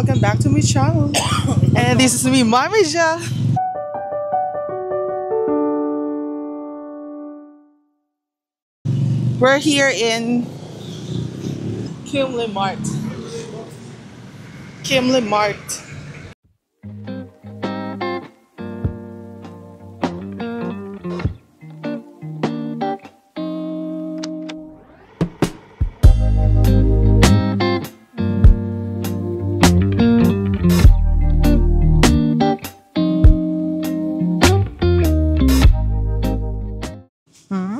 welcome back to my channel. And this is me, Mami Ja. We're here in Kimley Mart. Kimley Mart.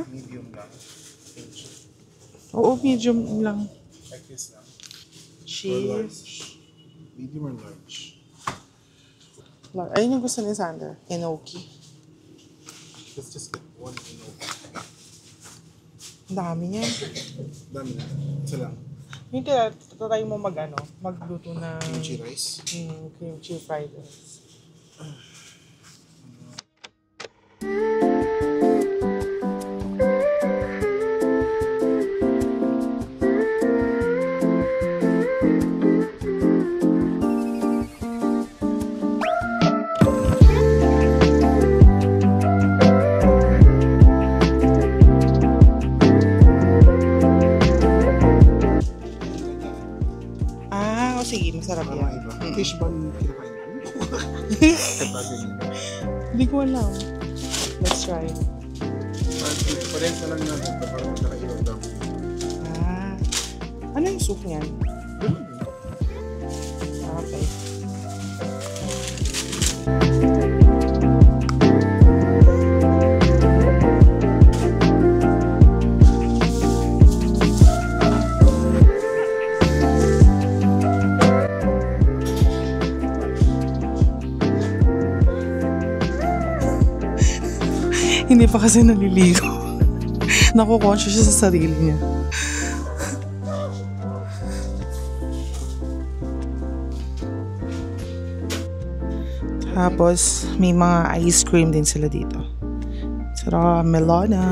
Medium lang. Oo, medium lang. Like this lang. Cheese. Medium or large? Ayun yung gusto ni Sander. Enoki. Let's just get one enoki. Ang dami niyan. Dami na. Isa lang. Yung tatry mo magluto ng Kimchi rice. Kimchi fried rice. Sige, masarap yan. Fish bun kinakain mo? Hindi ko alam. Let's try. Parehas na lang natin. Parang magkakailog lang. Ano yung soup niyan? Okay. Hindi pa kasi naliligo. Naku-conscious siya sa sarili niya. Tapos, may mga ice cream din sila dito. Sarap, Melona.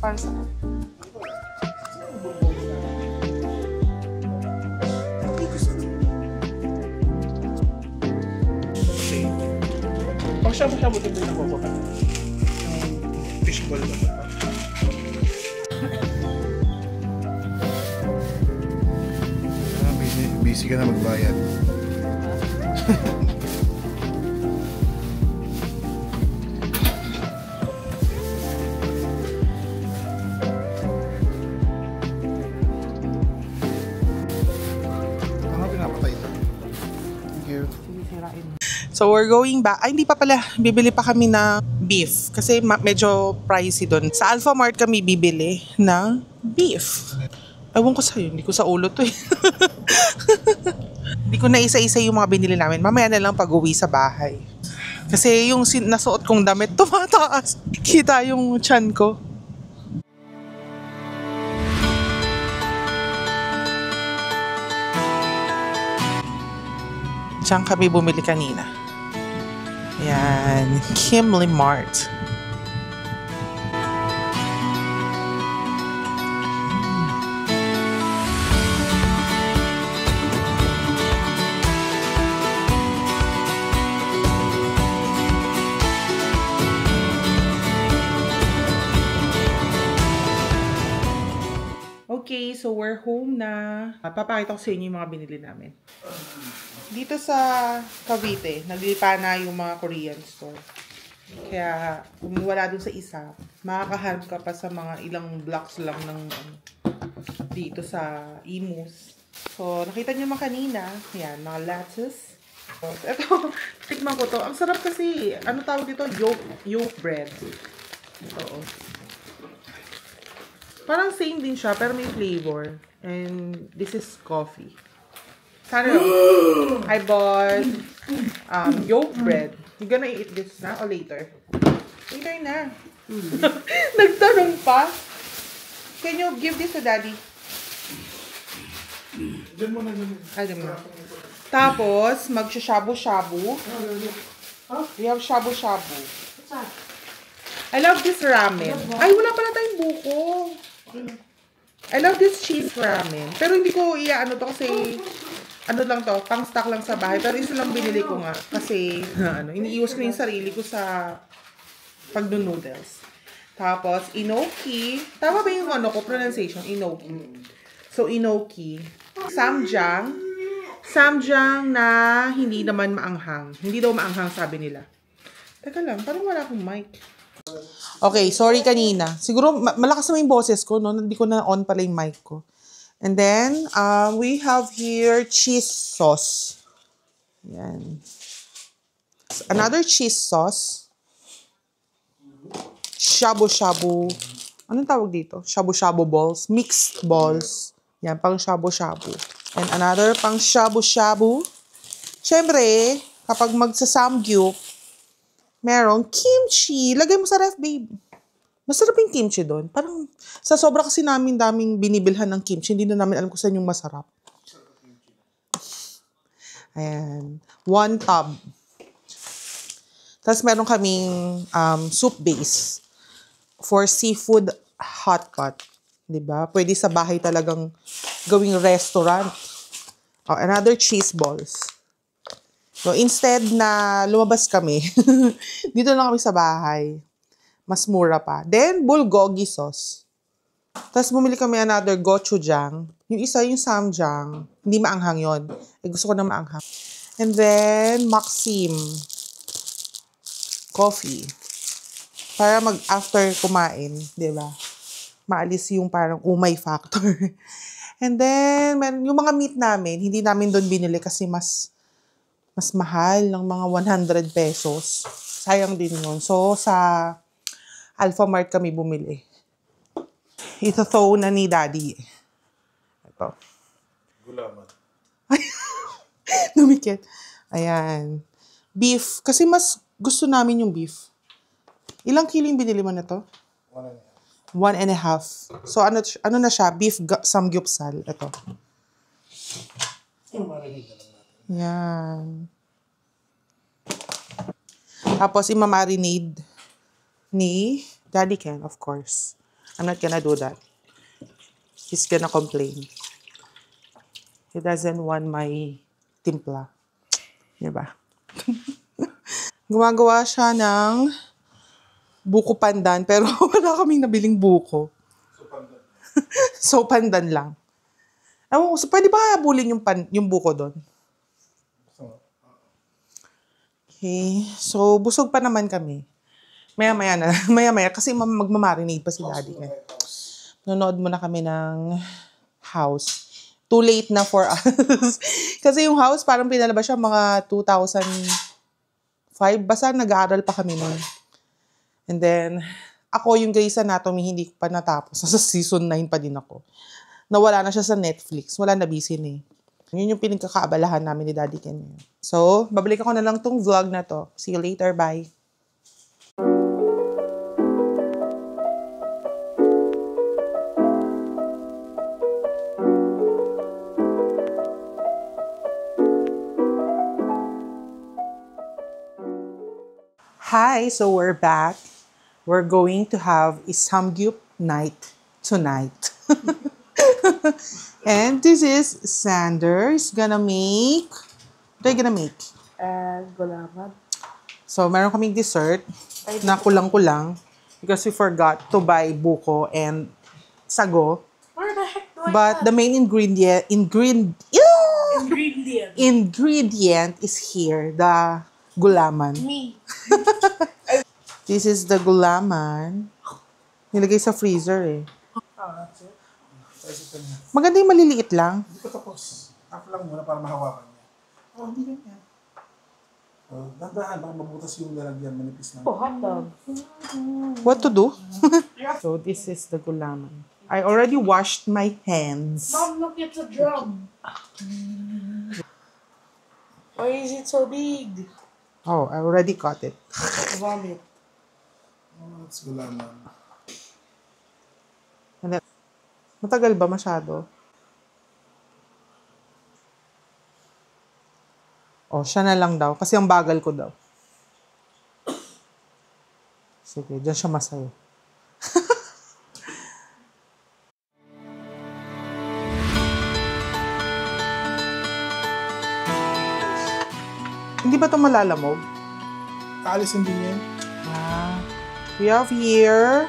Para sa Shabu-shabu din na ako ka. Yung fish ball ba ito? Busy ka na magbayad. Ano pinapatay ito? Thank you. So we're going back. Ay, hindi pa pala. Bibili pa kami ng beef. Kasi medyo pricey doon. Sa Alpha Mart kami bibili ng beef. Ewan ko sa'yo. Hindi ko sa ulo to eh. Hindi ko na isa-isa yung mga binili namin. Mamaya na lang pag-uwi sa bahay. Kasi yung nasuot kong damit tumataas. Kita yung tiyan ko. Diyan kami bumili kanina. Yan, Kimley Mart. Okay, so we're home na. Papakita ko sa inyo yung mga binili namin. Dito sa Cavite, naglipa na yung mga Korean store. Kaya, kung wala dun sa isa, makakahanap ka pa sa mga ilang blocks lang ng dito sa Imus. So, nakita nyo mga kanina, yan, mga lettuce. So, ito, tikman ko to. Ang sarap kasi, ano tawag dito? Yolk bread. Oo. Parang same din siya, pero may flavor. And this is coffee. Sana I bought yolk bread. You gonna eat this na or later? Later na. Nagtanong pa. Can you give this to daddy? Diyan mo na dyan. Ay, diyan mo. Tapos, mag-shabu-shabu. We have shabu-shabu. I love this ramen. Ay, wala pala tayong buko. I love this cheese ramen. Pero hindi ko iaano to kasi ano lang to, pang stock lang sa bahay. Pero isa lang binili ko nga kasi ano, iniiwas ko yung sarili ko sa pag-noodles. Tapos, inoki. Tama ba yung ano ko, pronunciation? Inoki. So, inoki. Samjang. Samjang na hindi naman maanghang. Hindi daw maanghang, sabi nila. Teka lang, parang wala akong mic. Okay, sorry kanina. Siguro, malakas na yung boses ko, no? Hindi ko na on pala yung mic ko. And then, we have here cheese sauce. Yan. Another cheese sauce. Shabu-shabu. Anong tawag dito? Shabu-shabu balls. Mixed balls. Yan, pang shabu-shabu. And another pang shabu-shabu. Siyempre, kapag magsa-samgyup, merong kimchi. Lagay mo sa ref, babe. Masarap yung kimchi doon. Parang, sa sobra kasi namin daming binibilhan ng kimchi, hindi na namin alam kung saan yung masarap. Ayan. 1 tub. Tapos meron kaming soup base for seafood hot pot. Diba? Pwede sa bahay talagang gawing restaurant. Oh, another cheese balls. So, instead na lumabas kami, dito lang kami sa bahay. Mas mura pa. Then, bulgogi sauce. Tapos, bumili kami another gochujang. Yung isa, yung samjang. Hindi maanghang yon. Eh, gusto ko na maanghang. And then, Maxim. Coffee. Para after kumain, di ba? Maalis yung parang umay factor. And then, yung mga meat namin, hindi namin doon binili kasi mas mahal ng mga 100 pesos. Sayang din yun. So, sa Alpha Mart kami bumili. Ito na ni Daddy. Ito. Gulaman. Dumikit. Ayan. Beef. Kasi mas gusto namin yung beef. Ilang kilo yung binili mo na to? 1.5. So, ano na siya? Beef samgyupsal. Ito. Yan. Tapos, imamarinade ni Daddy Ken, of course. I'm not gonna do that. He's gonna complain. He doesn't want my timpla. Diba? Gumagawa siya ng buko pandan, pero wala kaming nabiling buko. So, pandan lang. So, pwede ba habulin yung buko doon? Okay. So, busog pa naman kami. Maya-maya na. Maya-maya. Kasi magmamarinate pa si Daddy. Nanonood muna kami ng House. Too late na for us. Kasi yung House, parang pinalabas siya mga 2005. Basta nag-aaral pa kami nun. And then, ako yung Grey's Anatomy, hindi ko pa natapos. Sa season 9 pa din ako. Nawala na siya sa Netflix. Wala na, busy na eh. Yun yung pinagkakaabalahan namin ni Daddy Ken. So, babalik ako na lang tong vlog na to. See you later. Bye. Hi, so we're back. We're going to have a samgyup night tonight. And this is Sander. He's gonna make... What are you gonna make? Gulaman. So, meron kaming dessert na kulang-kulang because we forgot to buy buko and sago. Where the heck do I But the main ingredient is here, the gulaman. Me. This is the gulaman. Nilagay sa freezer eh. That's it. Maganda yung maliliit lang. Hindi ko tapos. Ako lang muna para mahawakan niya. Hindi ganyan. Dandahan, baka mabutas yung lalagyan, manipis na. Hotdog. What to do? So this is the gulaman. I already washed my hands. Mom, look, it's a drum. Why is it so big? Oh, I already caught it. Vomit. Oh, it's gulaman. Matagal ba masyado? Oh, siya na lang daw. Kasi ang bagal ko daw. Sige, dyan siya masaya. Hindi ba ito malalamog? Kaalisin din yan. We have here,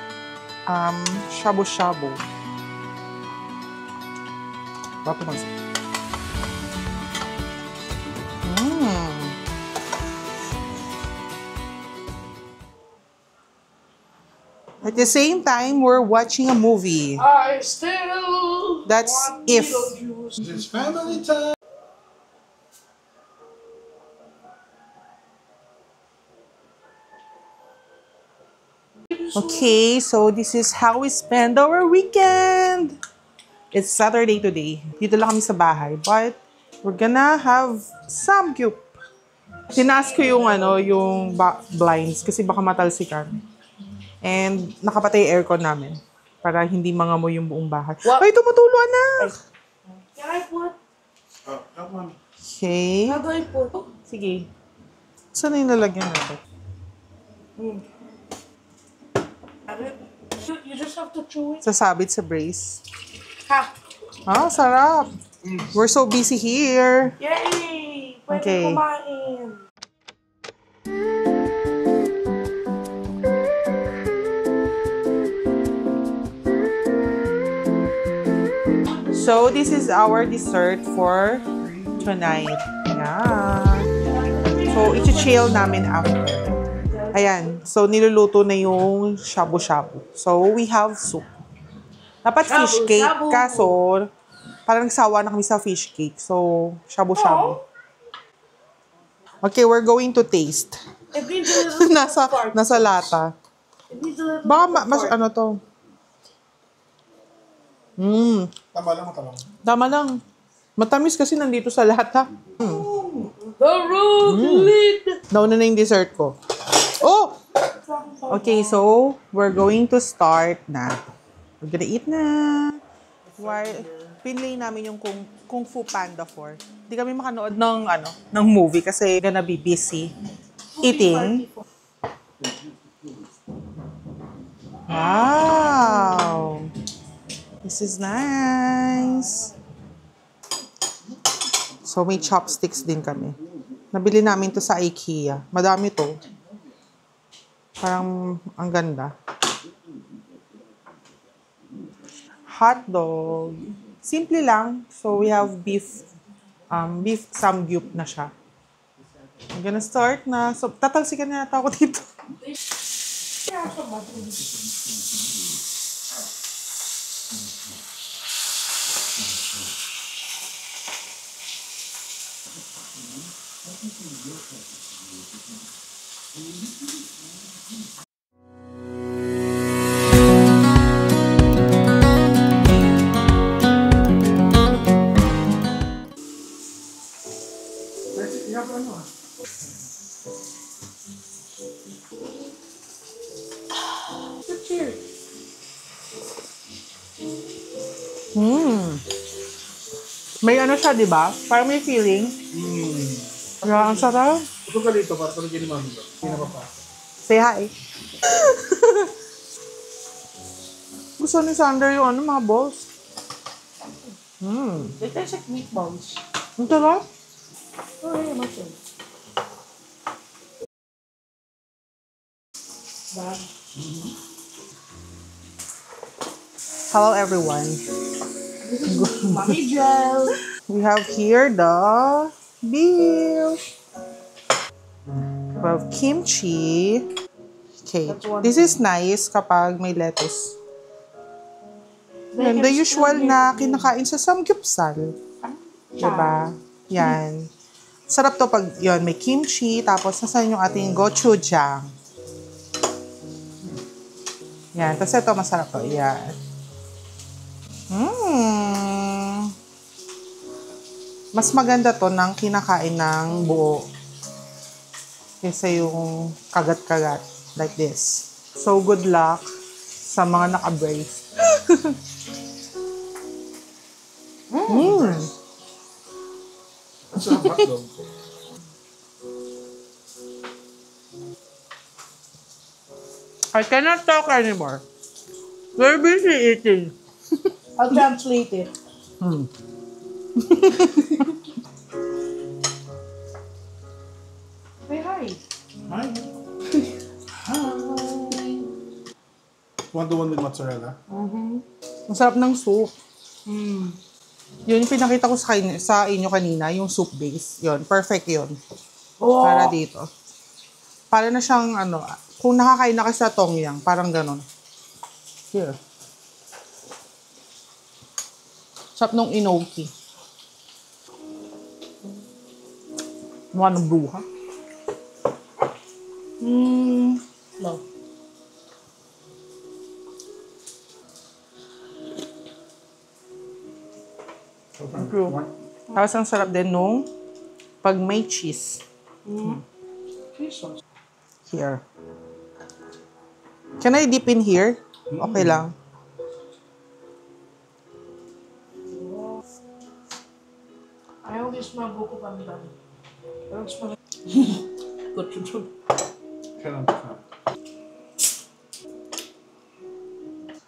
shabu-shabu. Bato man siya. At the same time, we're watching a movie. I still That's want if. Beetlejuice. It's family time. Okay, so this is how we spend our weekend. It's Saturday today. Dito lang kami sa bahay, but we're gonna have samgyup. Tinaas ko yung yung blinds kasi baka matalsikan. And nakapatay aircon namin para hindi mangamoy yung buong bahay. What? Ay, tumutulo na! Can I put? Oh, come on. Okay. How do I put? Sige. Saan na yung lalagyan natin? You just have to chew it. Sasabit sa brace. Ha! Ah, sarap. We're so busy here. Yay! Pwede Okay. kumain. So, this is our dessert for tonight. Yeah. So, iti-chill namin after. Ayan. So, niluluto na yung shabu-shabu. So, we have soup. Dapat fish cake. Shabu-shabu. Kaso, parang nagsawa na kami sa fish cake. So, shabu-shabu. Okay, we're going to taste. It needs a little part. nasa lata. It needs a little Baka part. mas ano to. Tama lang, matama lang. Tama lang. Matamis kasi nandito sa lata. The road lead. Nauna na yung dessert ko. Oh! Okay, so we're going to start na. We're gonna eat na. While pinlay namin yung Kung Fu Panda 4. Hindi kami makanood ng movie kasi gonna be busy eating. Wow! This is nice. So, may chopsticks din kami. Nabili namin to sa IKEA. Madami to. Parang ang ganda. Hot dog. Simple lang. So, we have beef samgyup na siya. I'm gonna start na. So, tatalsikan na yata ako dito. Cheers. May ano siya, di ba? Parang may feeling. Kaya ang sarap. Ito ka dito, para tulad yun ni mami ko. Hindi na papasok. Say hi. Gusto ni Sander yung mga balls. They taste like meatballs. Ang sarap. Oh, yeah, mushroom. Bad. Hello, everyone. This is Mommy Gel. We have here the beef. We have kimchi. Okay. This is nice kapag may lettuce. Yan, the usual na kinakain sa samgyupsal. Diba? Yan. Sarap to pag yon may kimchi, tapos nasan yung ating gochujang. Yan. Tapos ito, masarap to. Yan. Mas maganda to ng kinakain ng buo. Kaysa yung kagat-kagat. Like this. So, good luck sa mga naka-brace. Ang sarap hotdog. I cannot talk anymore. We're busy eating. I'll translate it. Say hi. Hi. Hi. Want the one with mozzarella? Masarap ng soup. Yun yung pinakita ko sa inyo kanina, yung soup base. Yun, perfect yun. Oh. Para dito. Para na siyang, ano, kung nakakain na kasi sa tom yum, parang ganon. Here. Sarap nung inoki. Mukha ng bruha. No. True. Tapos ang sarap din nung pag may cheese. Jesus. Here. Can I dip in here? Okay lang. I only smell Goku Pandan. I don't smell Gochujang. Kailan?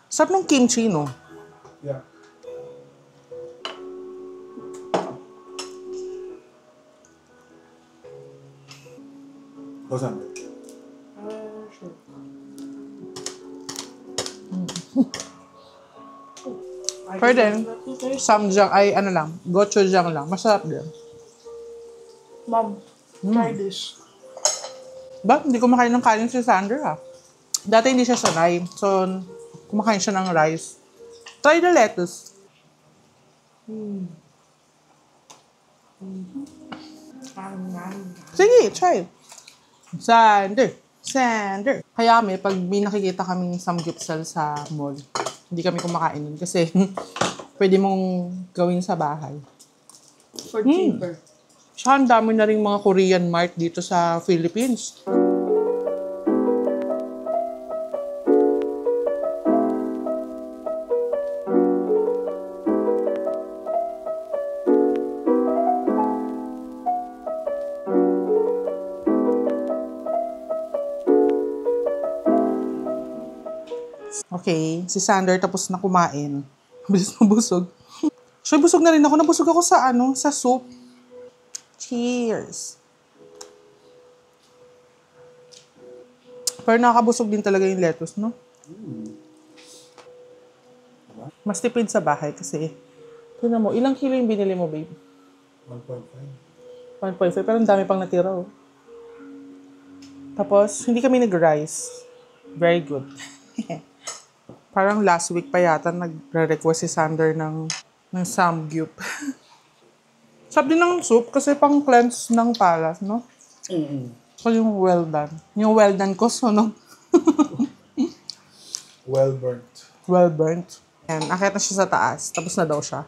Sarap nung kimchi, no? Yeah. Kosan. Sure. Pwede. Samjang, ay ano lang, gochujang lang. Masarap din. Mom, try this. Ba? Hindi kumakain ng kanin si Sander, ha? Dati hindi siya sanay. So, kumakain siya ng rice. Try the lettuce. Sige, try. Sander. Sander. Kaya pag may nakikita kaming samgyupsal sa mall, hindi kami kumakain nun kasi pwede mong gawin sa bahay. For cheaper. Siya, ang dami na rin mga Korean mart dito sa Philippines. Okay, si Sander tapos na kumain. Bilis mabusog. Siya, busog na rin ako. Nabusog ako sa sa soup. Cheers! Pero nakakabusog din talaga yung lettuce, no? Mas tipid sa bahay kasi, tignan mo, ilang kilo yung binili mo, babe? 1.5. 1.5, pero ang dami pang natira, oh. Tapos, hindi kami nag-rice. Very good. Parang last week pa yata nagre-request si Sander ng samgyup. Sabi din ng soup kasi pang cleanse ng palas, no? So yung well done. Yung well done ko, no? Well burnt. Well burnt. And akit na siya sa taas. Tapos na daw siya.